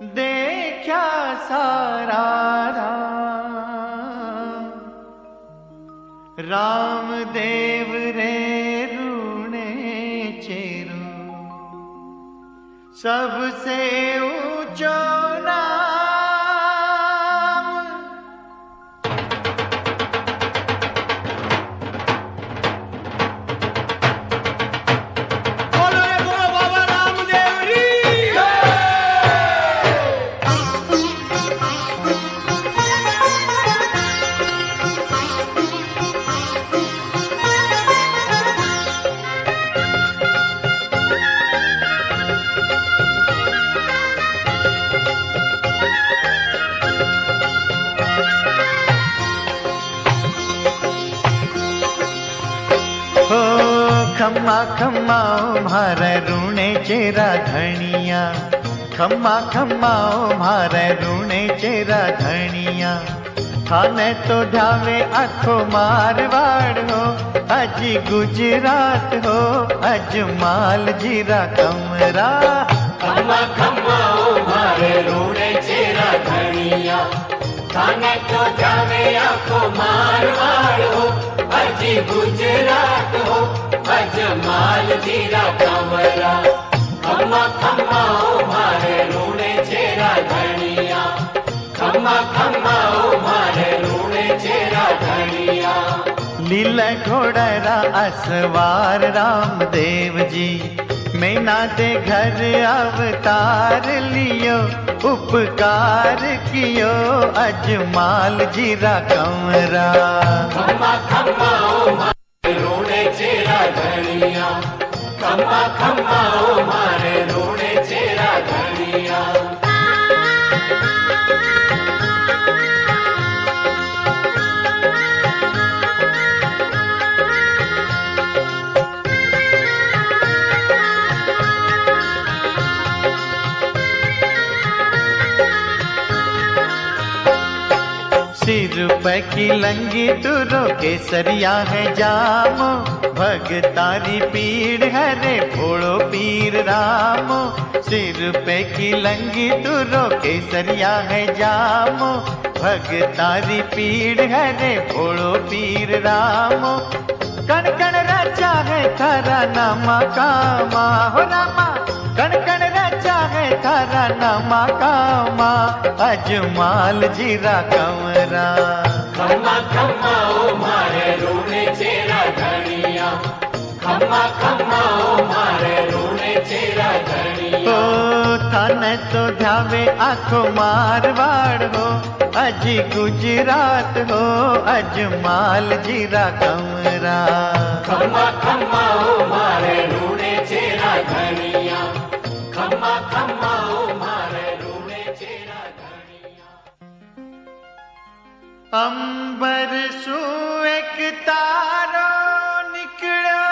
देखा सारा राम देव रे रूणे चेरो सबसे ऊंचो नाम। बोलो रे बोलो बाबा रामदेव री। खम्मा खम्मा मारे रूणे चेरा धनिया, खम्मा खम्मा मारे रूणे चेरा धनिया। थाने तो ध्यावे आखो मारवाड़ हो, अज गुजरात हो, अज माल जीरा कमरा। खम्मा खम्मा मारे रूणे चेरा धनिया, थाने तो ध्यावे आखो मारवाड़ हो, अज गुजरात हो, अजमाल जीरा कमरा। खम्मा खम्मा मारे रूणे चेरा धनिया, खम्मा खम्मा मारे रूणे चेरा धनिया। लीला घोड़रा असवार रामदेव जी, मैना दे घर अवतार लियो, उपकार कियो अजमाल जीरा कमरा। खम्मा खम्मा मारे रूणे चेरा धनिया, खम्मा खम्मा मारे रूणे चेरा धनिया। सिर पे की लंगी तुरो केसरिया है जामो, भगतारी पीड़ है रे भोड़ो पीर रामो। सिर पे की लंगी तुरो केसरिया है जामो, भगतारी पीड़ है रे भोड़ो पीर रामो। कण कण राजा है थारा नामा कामा हो रामा, कण कण राजा है थारा नामा कामा, अजमाल जीरा कमरा। खम्मा खम्मा मारे रूणे चेरा धनिया, खम्मा खम्मा मारे रूणे चेरा धनिया। ओ थाने तो ध्यावे आखो मारवाड़ हो, अज गुजरात हो, अजमाल जीरा कमरा। खम्मा खम्मा मारे रूणे चेरा धनिया, खम्मा खम्मा मारे रूणे चेरा धनिया। अंबर सु एक तारो निकलो,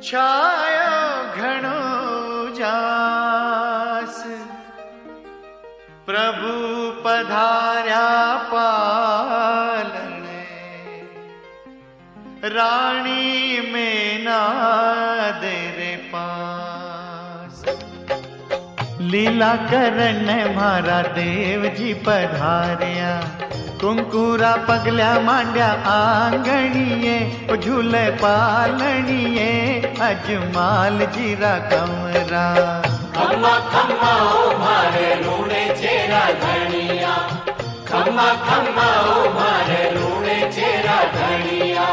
छायो घणो जास, प्रभु पधार्या पालने, रानी में ना देरे पास। लीला करन मारा देव जी पधार्या, कुंकुरा पगल्या मांड्या आंगणिये, झूले पालणिये, अजमाल जीरा कमरा। खम्मा खम्मा मारे रूणे चेरा धनिया, खम्मा खम्मा मारे रूणे चेरा धनिया।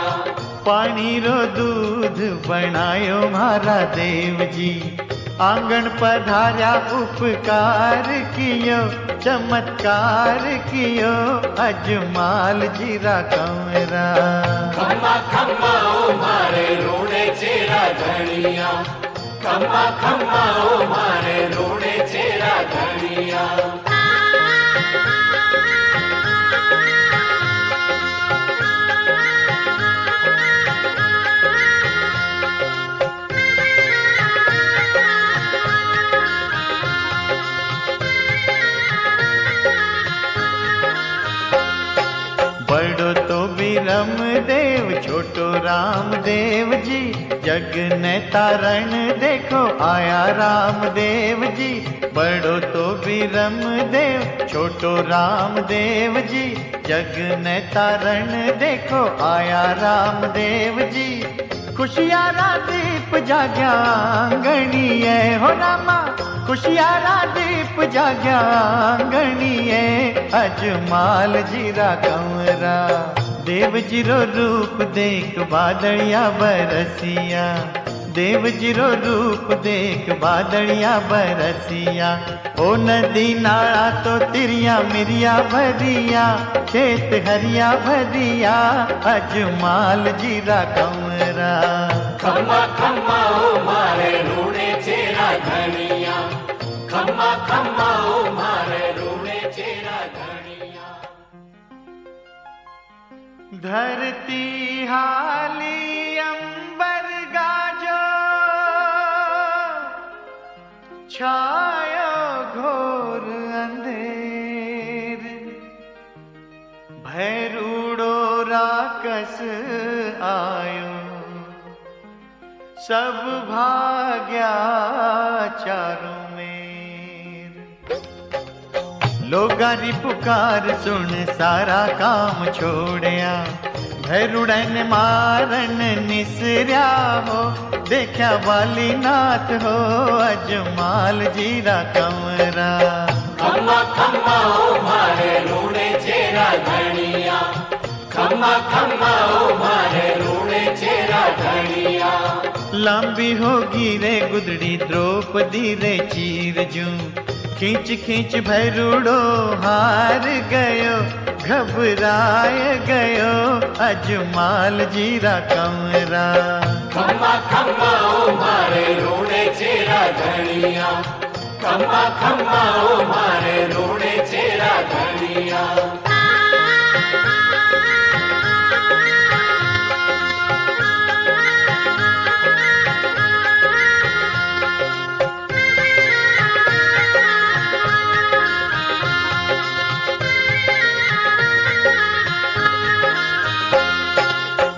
पानी रो दूध बनायो मारा देव जी, आंगन पधार्या उपकार कियो, चमत्कार कियो, अजमाल जीरा कमरा। खम्मा खम्मा मारे रूणे चेरा धनिया, खम्मा खम्मा मारे रूणे चेरा धनिया। बड़ो तो बिरम देव, छोटो रामदेव जी, जग जग ने तारण देखो आया रामदेव जी, बड़ो तो बीरम देव छोटो रामदेव जी। जग ने तारण देखो आया रामदेव जी, खुशियारा दीप जाग्या आंगणीए हो रामा, खुशियारा दीप जाग्या आंगणीए। अजमाल जीरा कंवरा देव जीरो रूप देख बादलिया बरसिया, देव जीरो रूप देख बादलिया बरसिया। ओ नदी नाला तो तिरिया मिरिया भरिया, खेत हरिया भरिया। अजमाल जीरा कंवरा खम्मा खम्मा ओ मारे रूणे चेरा धनिया, खम्मा खम्मा ओ मारे रूणे चेरा धनिया। धरती हाली अंबर गाजो, छायो घोर अंधेर। भैरूड़ो राकस आयो, सब भाग्या चारों मेर। लोगारी पुकार सुन सारा काम छोड़या, भैरुड़न मारन निसर्या हो। देखा वाली नाथ हो अजमाल जीरा कंवरा। खम्मा खम्मा ओ मारे रूणे चेरा धनिया, खम्मा खम्मा ओ मारे रूणे चेरा धनिया। लंबी होगी रे गुदड़ी द्रौपदी रे चीर जू, खींच खींच भैरूड़ो हार गयो, घबराय गयो अजमाल जीरा कंवरा। खम्मा खम्मा ओ मारे रूणे चेरा धनिया, खम्मा खम्मा ओ मारे रूणे चेरा धनिया।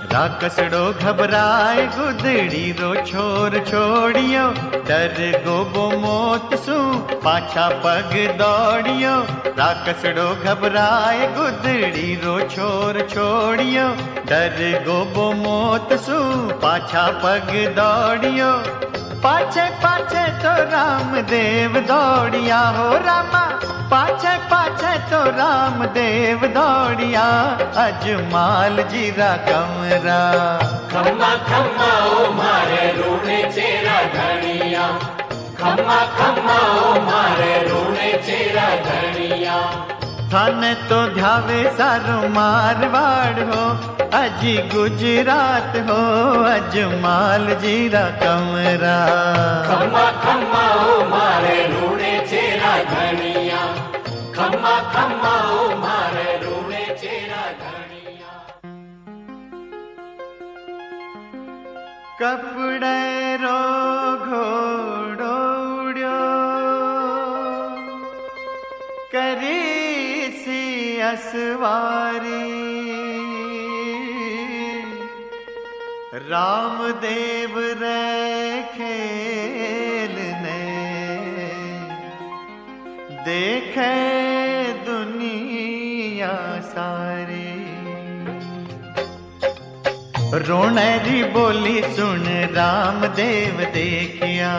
राकसड़ो घबराए गुदड़ी रो छोर छोड़ियो, डर गोबो मौत सू पाछा पग दौड़ियो। राकसड़ो घबराए गुदड़ी रो छोर छोड़ियो, डर गोबो मौत सू पाछा पग दौड़ियो। पाछे पाछे तो रामदेव दौड़िया हो रामा, पाछे पाछे तो रामदेव दौड़िया। अजमाल जीरा कंवरा खम्मा खम्मा ओ मारे रूणे चेरा धनिया, खम्मा खम्मा ओ मारे रूणे चेरा धनिया। थाने तो ध्यावे सारो मारवाड़ हो, अजी गुजरात हो अजमाल जीरा कंवरा। खम्मा खम्मा ओ मारे रूणे चेरा धनिया, खम्मा खम्मा ओ मारे रूणे चेरा धनिया। कपड़े रो घोड़ो उड़्यो, करी सी असवारी। रामदेव रे खेल ने देखे दुनिया सारी। रोनेरी बोली सुन रामदेव देखिया,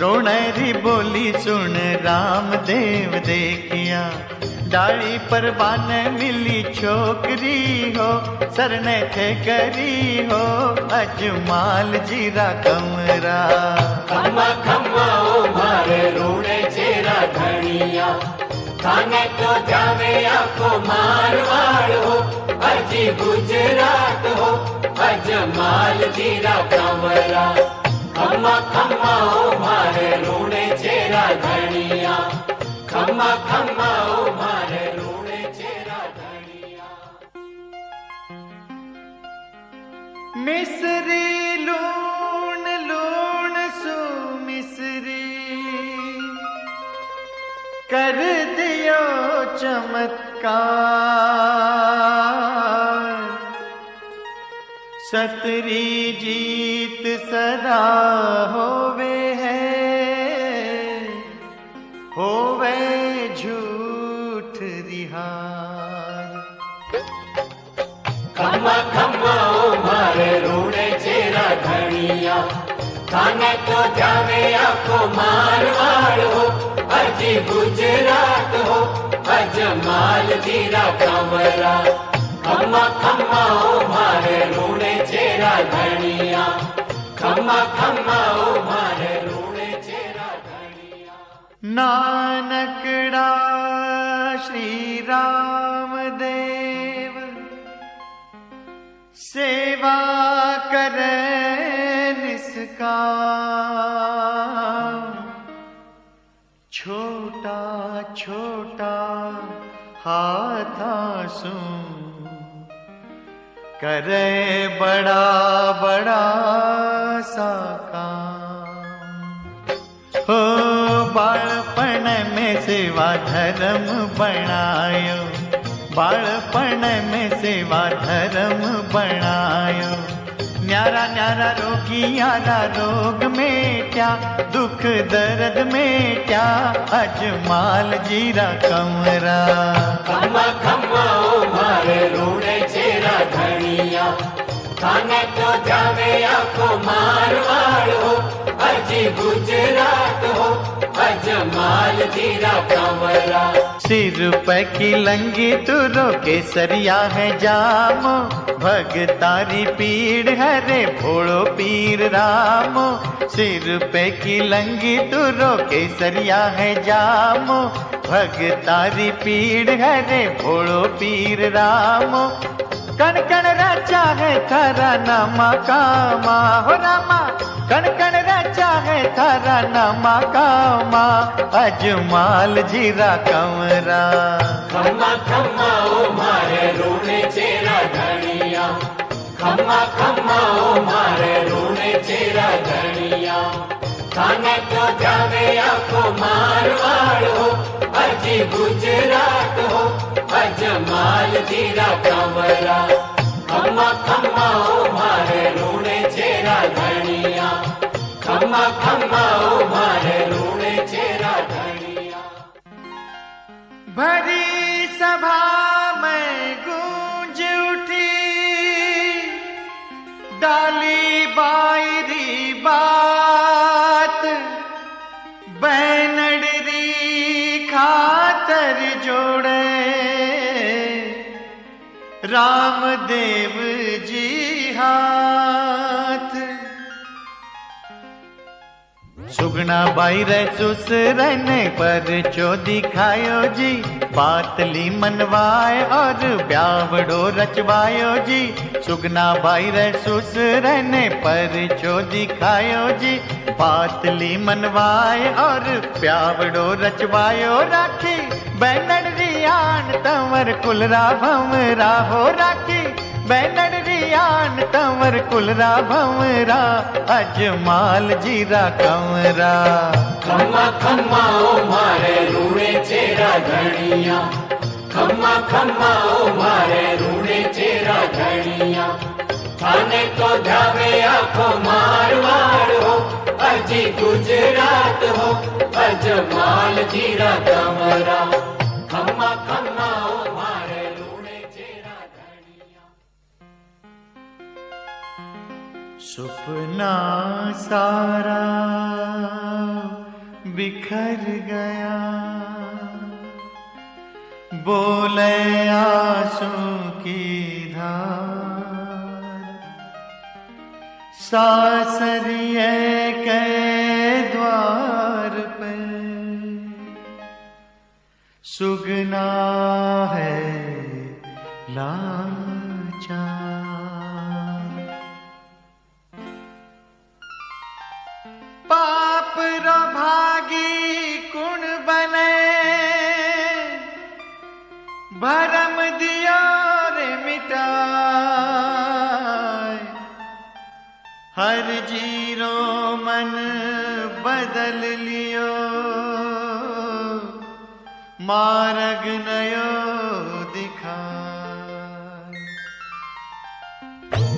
रोनेरी बोली सुन रामदेव देखिया। डाली पर बान मिली छोकरी हो, सरने थे करी हो अजमाल जीरा कंवरा। खम्मा खम्मा ओ मारे रूणे चेरा धनिया, थाने तो जावे आको मारवाड़ हो, अजी गुजरात हो अजमाल जीरा कंवरा। खम्मा खम्मा ओ मारे रूणे चेरा धनिया, खम्मा खम्मा ओ मारे रूणे चेरा धनिया। मिसरी लूण लूण सु मिसरी, कर दियो चमत्कार। सतरी जीत सदा होवे झूठ रिहार। खम्मा खम्मा ओ मारे रूणे चेरा धनिया, थाने तो जावे आको मारवाड़ हो, अजी गुजरात हो, अजमाल जीरा कमरा। खम्मा खम्मा ओ मारे रूणे चेरा धनिया, खम्मा खम्मा ओ मारे रूणे चेरा धनिया। नानकड़ा श्री राम देव सेवा करे निष्काम, छोटा छोटा हाथासू करे बड़ा बड़ा सा काम। हो बालपण में सेवा धर्म बनायो, बालपण में सेवा धर्म बनायो। न्यारा न्यारा रोगियारा रोग मेट्या, दुख दर्द मेट्या, अजमाल जीरा कमरा। खम्मा खम्मा ओ मारे रूणे चेरा धनिया, थाने तो जावे आको मारवाड़ हो, अजी गुजरात हो, अजमाल जीरा कमरा। सिर पे की लंगी तुरो केसरिया है जामो, भगतारी पीड़ हरे भोलो पीर रामो। सिर पे की लंगी तुरो केसरिया है जामो, भगतारी पीड़ हरे भोलो पीर रामो। कण कण राजा है थारा नामा कामा, हो रामा कण कण राजा है थारा नामा कामा, अजमाल जीरा कमरा। खम्मा खम्मा ओ मारे रूणे चेरा धनिया, खम्मा खम्मा ओ मारे रूणे चेरा धनिया, थाने तो जावे आको मारवाड़ हो, अजी गुजरात हो, अजमाल जीरा कमरा। खम्मा खम्मा ओ मारे रूणे चेरा धनिया, खम्मा खम्मा ओ मारे रूणे चेरा धनिया। भरी सभा में गूंज उठी डाली बायरी बात, बैनडरी खातर जोड़े रामदेव जी हाथ। सुगना बाई रे सुसरन पर चो दिखायो जी, बातली मनवाए और ब्यावड़ो रचवायो जी। सुगना बाई रे सुसरन पर चो दिखायो जी, बातली मनवाए और ब्यावड़ो रचवायो। राखी बैनड़ रियान तंवर कुलरा भंवरा हो, राखी बैनड़ रियान तंवर कुलरा भंवरा, अजमाल जीरा कमरा। खम्मा खम्मा ओ मारे रूणे चेरा धनिया, खम्मा खम्मा ओ मारे रूणे चेरा धनिया, थाने तो जावे आको मारवाड़ हो, अजी गुजरात हो, अजमाल जीरा कमरा। खम्मा खम्मा ओ मारे रूणे चेरा धनिया। सुपना सारा बिखर गया, बोले आंसू की धार। सासरिये के द्वार पे सुगना है लाचार। पाप रो भागी कुण बने, भरम दियो रे मिटाए। हर जीरो मन बदल लियो, मार्ग नयो दिखाए।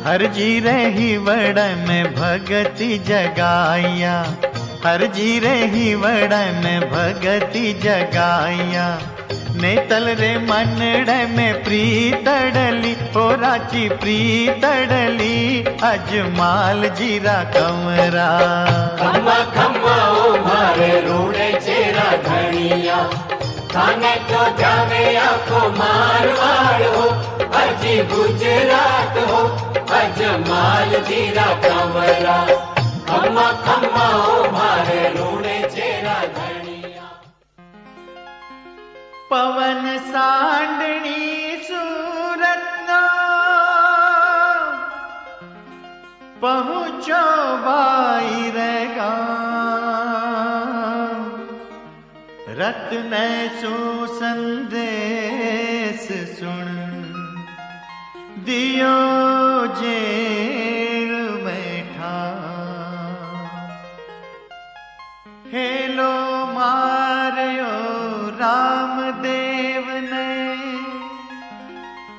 हर जी रही वड़ में भगति जगाया, हर जी रही वड़ में भगति जगाया। नेतल रे मनड़ में प्रीतड़ली, ओ राची प्रीतड़ली, अजमाल जीरा कमरा। खम्मा खम्मा ओ मारे रूड़े चेरा धनिया, थाने तो जावे आको मारवाड़ हो, अजी गुजरात हो, अजमाल जीरा कमरा। खम्मा खम्मा ओ मारे रूड़े चेरा धनिया। पवन सांडणी सूरतना पहुँचो बाईरगा, रत्न सु संदेश सुन दियो जेल में ठार। हेलो मार्यो रामदेव ने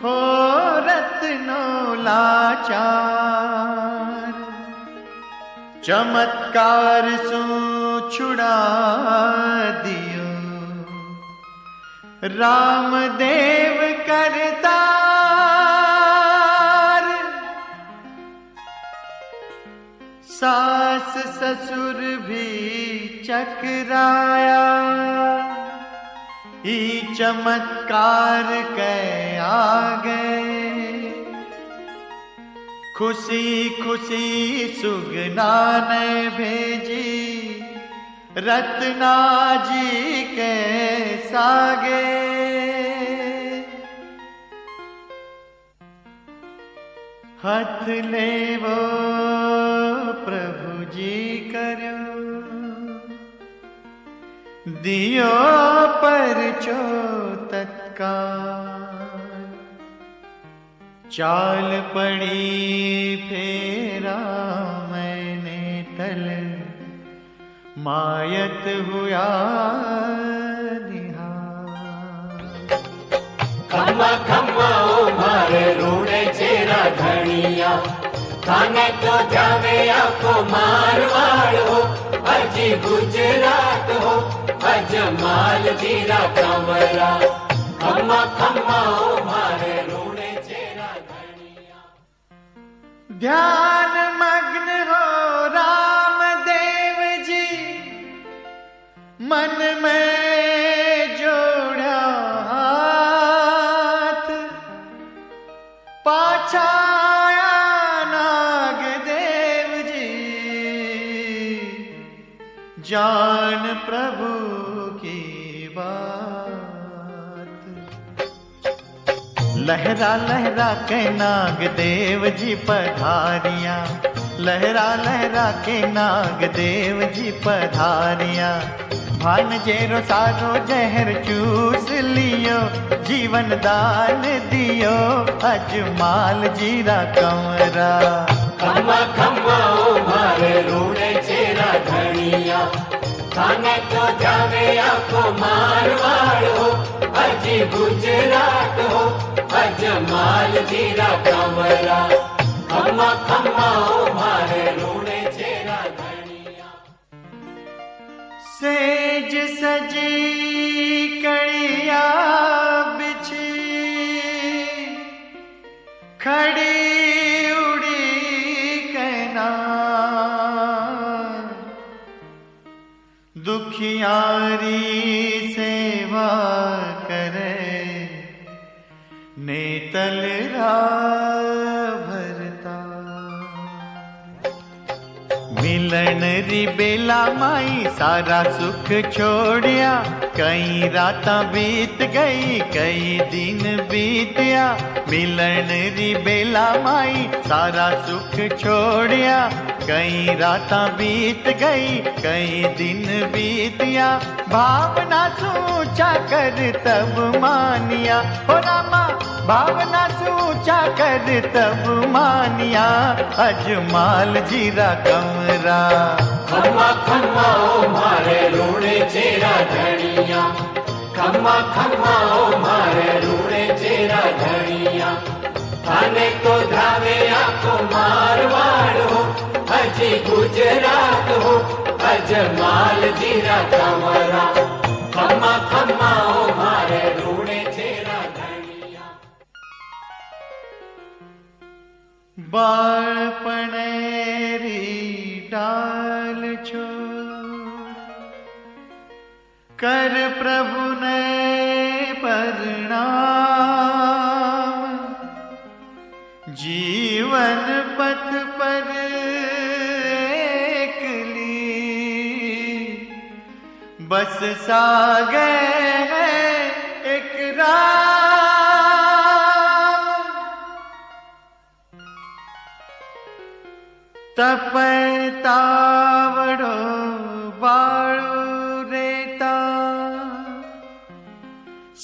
हो रत्नो लाचार, चमत्कार सु छुड़ा दियो रामदेव करतार। सास ससुर भी चकराया, ई चमत्कार के आगे। खुशी खुशी सुगना ने भेजी रत्ना जी के सागे। हथ ले वो प्रभु जी करो, दियो परचो तत्काल। चाल पड़ी फेरा मैंने तल, मायत हुआ निहार। खम्मा खम्मा ओ मारे रूड़े चेरा धनिया, थाने तो जावे आको मारवाड़ हो, अजी गुजरात हो, अजमाल जीरा कमरा। खम्मा खम्मा ओ मारे रूड़े चेरा धनिया। ध्यान मग्न हो रामदेव जी, मन में जोड़ा हाथ। पाछाया नागदेव जी, जान प्रभु की बात। लहरा लहरा के नागदेव जी पधारिया, लहरा लहरा के नागदेव जी पधारिया। भान जेरो सारो जहर चूस लियो, जीवन दान दियो अजमाल जीरा कमरा। खम्मा खम्मा ओ मारे रूड़े चेरा धनिया, थाने तो जावे आको मारवाड़ हो, अजी गुजरात हो, अजमाल जीरा कमरा। खम्मा खम्मा ओ मारे रूड़े चेरा धनिया। सेज सजी कड़िया बिछी, खड़ी उड़ी कहना। दुखियारी सेवा करे, नेतल भरता। मिलन री बेला माई सारा सुख छोड़िया, कई रातां बीत गई कई दिन बीतिया। मिलन री बेला माई सारा सुख छोड़िया, कई रातां बीत गई कई दिन बीतिया। भावना सोचा कर तब मानिया, हो रामा भावना सोचा कर तब मानिया। अजमाल जीरा कमरा। खम्मा खम्मा ओ मारे रूड़े चेरा धनिया, खम्मा खम्मा ओ मारे रूड़े चेरा धनिया। थाने तो धावे आखो मारवाड़ हो अजी गुजरात हो अजमाल जीरा कमरा खम्मा खम्मा ओ मारे रूणे चेरा धनिया बाळपणेरी डाल छोड़ कर प्रभु ने प्रणाम जीवन पथ पर एकली बस सागे है एक राम तपतावड़ो बाळू रेता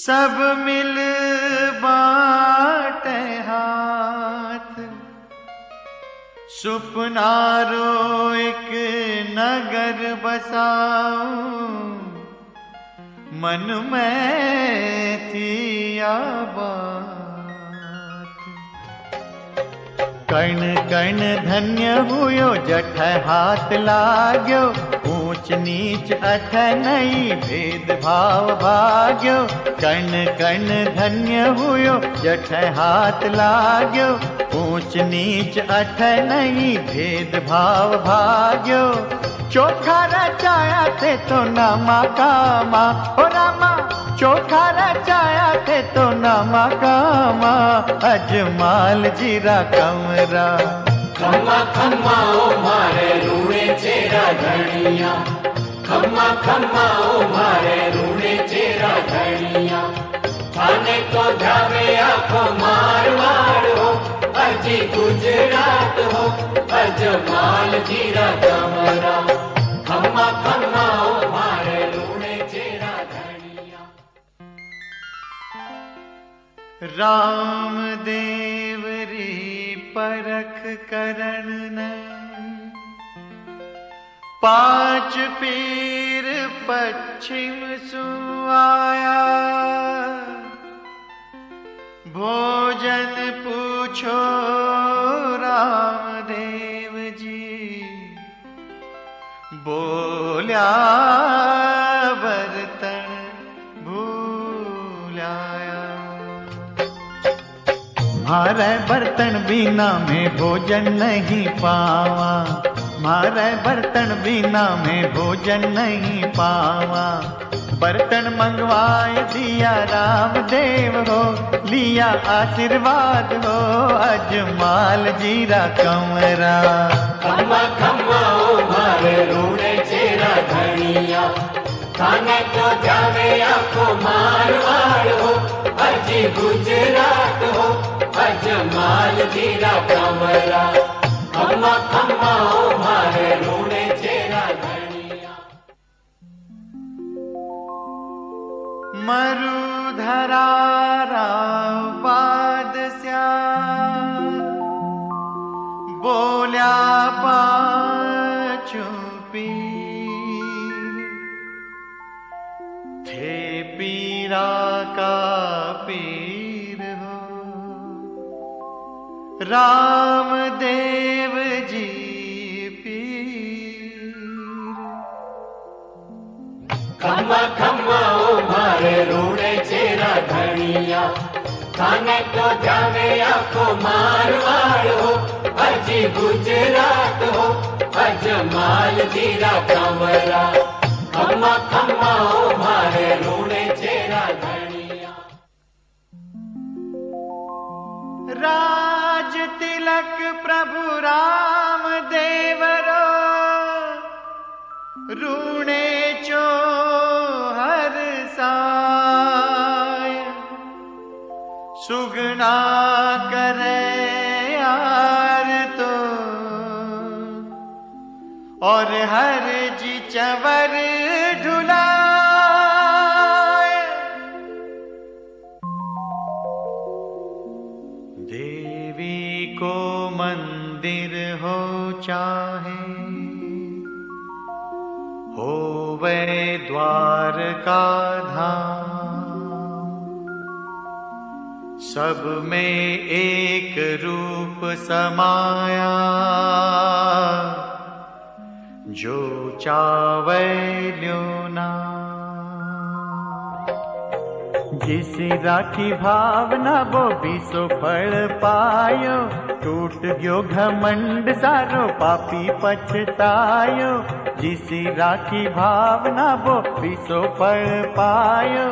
सब मिल बाटे हाथ सुपनारो एक नगर बसाऊं मन में थी बात कण कण धन्य हुयो जठ हाथ लाग्यो ऊंच नीच अठ नहीं भेद भाव भाग्यो कण कण धन्य हुयो जठ हाथ लाग्यो ऊंच नीच अठ नहीं भेद भाव भाग्यो चोखा रचाया थे तो नामा कामा ओ रामा चोखा रचाया थे तो नामा कामा अजमाल जीरा कमरा खम्मा खम्मा ओ मारे रूणे चेरा धनिया खम्मा खम्मा ओ मारे रूणे चेरा धनिया थाने तो जावे आखो मारवाड़ हो अजी गुजरात हो अजमाल जीरा कमरा खम्मा खम्मा ओ मारे रूणे चेरा धनिया राम देवरी परख करण ने पांच पीर पश्चिम सुआया भोजन पूछो रामदेव जी बोल्या बर्तन भूलाया मारे बर्तन बिना में भोजन नहीं पावा मारे बर्तन बिना में भोजन नहीं पावा बर्तन मंगवाए दिया रामदेव हो लिया आशीर्वाद हो अजमाल जीरा कमरा खम्मा खम्मा ओ मारे रूणे चेरा धनिया थाने तो जावे आखो मारवाड़ हो अजी गुजरात हो अजमाल जीरा कमरा खम्मा खम्मा ओ मारे रूणे चेरा धनिया मरुधरा बाद बोल्या पाचू पीर थे पीरा का पीर हो रामदेव जी पीर खम्मा खम्मा ओ मारे रूणे चेरा धनिया थाने तो जावे आखो मारवाड़ हो अजी गुजरात हो अजमाल जीरा कमरा खम्मा खम्मा ओ मारे रूणे चेरा धनिया राज तिलक प्रभु राम देवरो रूणे चो हर साय सुगना करे यार तो और हर जी चवर ढुलाए देवी को मंदिर हो चाहे होवे द्वार का धाम सब में एक रूप समाया, जो चावै ल्योना। जिस राखी भावना वो भी सो फल पायो, टूट गयो घमंड सारो पापी पछतायो। जिस राखी भावना वो भी सो फल पायो,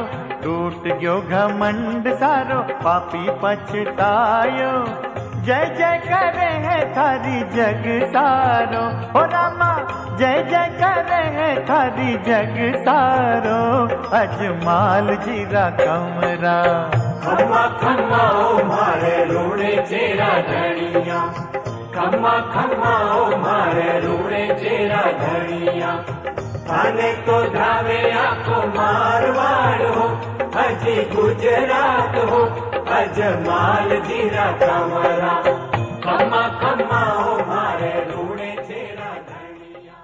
टूट गयो घमंड सारो पापी पछतायो। जय जय करे है थारी जग सारो, हो रामा जय जय करे है थारी जग सारो। अजमाल जीरा कमरा, खम्मा खम्मा ओ मारे रूणे चेरा धनिया, खम्मा खम्मा ओ मारे रूणे चेरा धनिया। थाने तो धावे आखो मारवाड़ हो, हजी गुजरात हो, अजमाल जीरा कमरा। खम्मा खम्मा ओ मारे रूणे चेरा धनिया।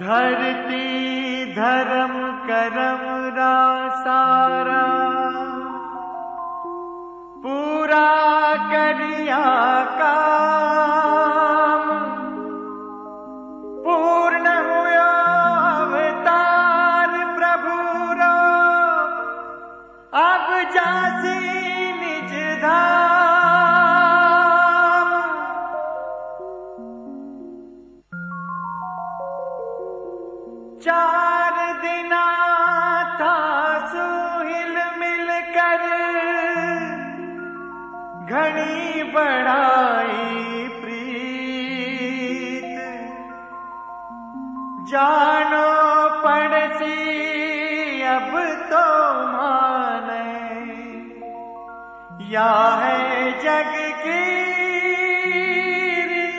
धरती धर्म करम रा सारा, पूरा करिया काम। पूर्ण हुयो अवतार प्रभु रो, अब जासी निज धाम। चार दिना था सुहिल मिलकर, घनी बढ़ाई प्रीत। जानो पड़सी अब तो माने, या है जग की रीत।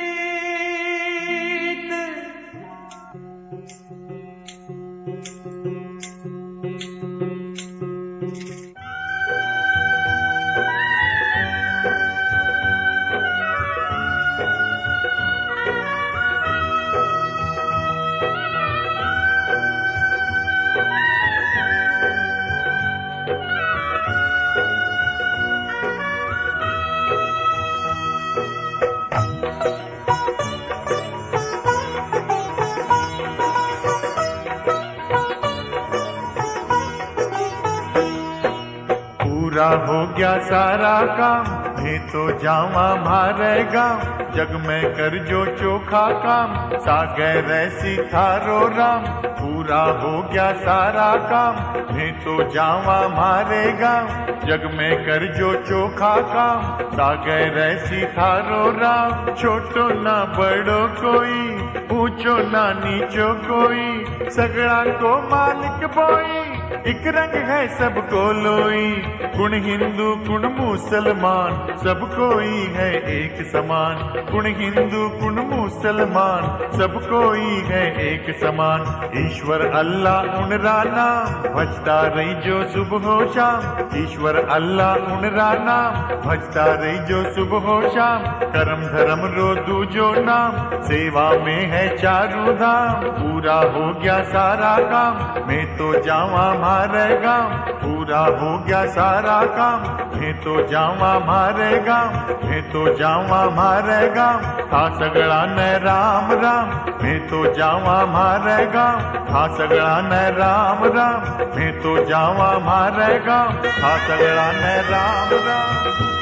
पूरा हो गया सारा काम, मैं तो जावा मारे गाँव। जग में कर जो चोखा काम, सागे रैसी थारो राम। पूरा हो गया सारा काम, मैं तो जावा मारे गाँव। जग में कर जो चोखा काम, सागे रैसी थारो राम। छोटो ना बड़ो कोई, ऊंचो ना नीचो कोई, सगड़ा को मालिक बोई। एक रंग है सबको लोई, गुण हिंदू गुण मुसलमान, सब कोई है एक समान। गुण हिंदू गुण मुसलमान, सब कोई है एक समान। ईश्वर अल्लाह उनरा नाम, भजता रही जो सुबह हो शाम। ईश्वर अल्लाह उनरा नाम, भजता रही जो सुबह हो शाम। कर्म धर्म रो दूजो नाम, सेवा में है चारों धाम। पूरा हो गया सारा काम, मैं तो जावा मारे गाँव। पूरा हो गया सारा काम, मैं तो जावा मारे गाँव। मैं तो जावा मारे गाँव, था सगड़ा न राम राम। मैं तो जावा मारे गाँव, था सगड़ा न राम राम। मैं तो जावा मारे गाँव, था सगड़ा न राम राम।